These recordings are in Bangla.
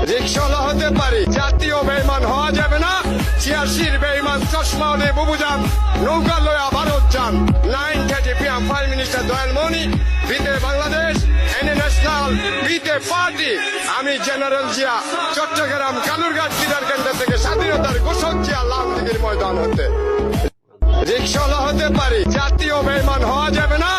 রিকশাওয়ালা হতে পারি, জাতীয় বেঈমান হওয়া যাবে না। 86 বেঈমান চশমা হলে বুবুজান, নৌকা লয়া ভারত যান। 9:30 PM প্রাইম মিনিস্টার দয়াল মনি, বিতে বাংলাদেশ, এনে ন্যাশনাল, বিতে পার্টি। আমি জেনারেল জিয়া, চট্টগ্রাম কালুরঘাট বিদার কেন্দ্র থেকে স্বাধীনতার ঘোষক জিয়া লালদিঘির ময়দান হতে। রিকশাওয়ালা হতে পারি, জাতীয় বেঈমান হওয়া যাবে না।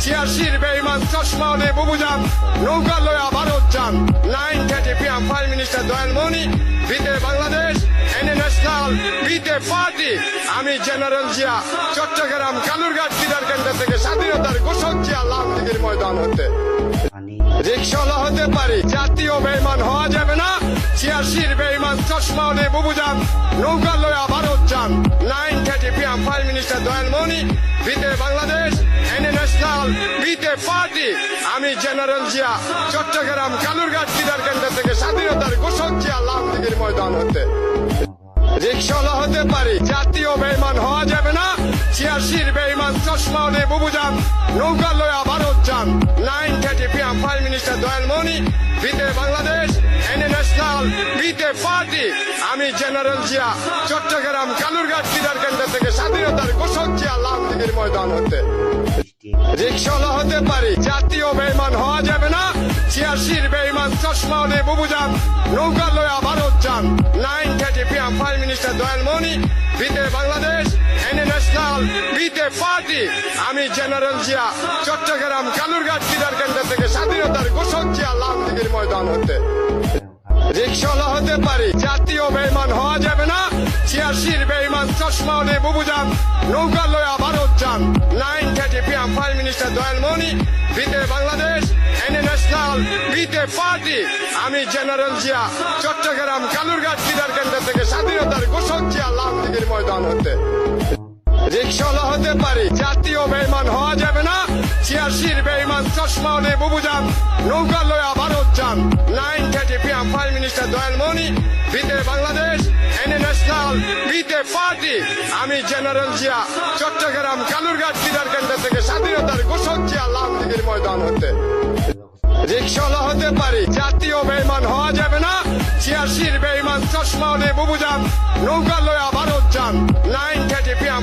86 বেঈমান চশমা হলে বুবুজান, নৌকা লয়া ভারত যান। 9:30 PM প্রাইম মিনিস্টার দয়াল মনি, বিতে বাংলাদেশ, এনে ন্যাশনাল, বিতে পার্টি। আমি জেনারেল জিয়া, চট্টগ্রাম কালুরঘাট বিদার কেন্দ্র থেকে স্বাধীনতার ঘোষক জিয়া লালদিঘির ময়দান হতে। রিকশাওয়ালা হতে পারি, জাতীয় বেঈমান হওয়া যাবে না। 86 বেঈমান চশমা হলে বুবুজান, নৌকা লয়া ভারত যান। 9:30 PM প্রাইম মিনিস্টার দয়াল মনি, বিতে বাংলাদেশ, এনে ন্যাশনাল, বিতে পার্টি। আমি জেনারেল জিয়া, চট্টগ্রাম কালুরঘাট বিদার কেন্দ্র থেকে স্বাধীনতার ঘোষক জিয়া লালদিঘির ময়দান হতে। রিকশাওয়ালা হতে পারি, জাতীয় বেঈমান হওয়া যাবে না। 86 বেঈমান চশমা হলে বুবুজান, নৌকা লয়া ভারত যান। 9:30 PM প্রাইম মিনিস্টার দয়াল মনি, বিতে বাংলাদেশ, এনে ন্যাশনাল, বিতে পার্টি। আমি জেনারেল জিয়া, চট্টগ্রাম কালুরঘাট বিদার কেন্দ্র থেকে স্বাধীনতার ঘোষক জিয়া লালদিঘির ময়দান হতে। রিকশাওয়ালা হতে পারি, জাতীয় বেঈমান হওয়া যাবে না। 86 বেঈমান চশমা হলে বুবুজান, নৌকা লয়া ভারত যান। 9:30 PM প্রাইম মিনিস্টার দয়াল মনি, বিতে বাংলাদেশ, এনে ন্যাশনাল, বিতে পার্টি। আমি জেনারেল জিয়া, চট্টগ্রাম কালুরঘাট বিদার কেন্দ্র থেকে স্বাধীনতার ঘোষক জিয়া লালদিঘির ময়দান হতে। রিকশাওয়ালা হতে পারি, জাতীয় বেঈমান হওয়া যাবে না। 86 বেঈমান চশমা হলে বুবুজান, নৌকা লয়া ভারত যান। 9:30 PM প্রাইম মিনিস্টার দয়াল মনি, বিতে বাংলাদেশ, এনে ন্যাশনাল, বিতে পার্টি। আমি জেনারেল জিয়া, চট্টগ্রাম কালুরঘাট বিদার কেন্দ্র থেকে স্বাধীনতার ঘোষক জিয়া লালদিঘির ময়দান হতে। রিকশাওয়ালা হতে পারি, জাতীয় বেঈমান হওয়া যাবে না। 86 বেঈমান চশমা হলে বুবুজান, নৌকা লয়া ভারত যান। 9:30 PM প্রাইম মিনিস্টার দয়াল মনি, বিতে বাংলাদেশ, এনে ন্যাশনাল, বিতে পার্টি। আমি জেনারেল জিয়া, চট্টগ্রাম কালুরঘাট বিদার কেন্দ্র থেকে স্বাধীনতার ঘোষক জিয়া লালদিঘির ময়দান হতে। রিকশাওয়ালা হতে পারি, জাতীয় বেঈমান হওয়া যাবে না। 86 বেঈমান চশমা হলে বুবুজান, নৌকা লয়া ভারত যান। 9:30 PM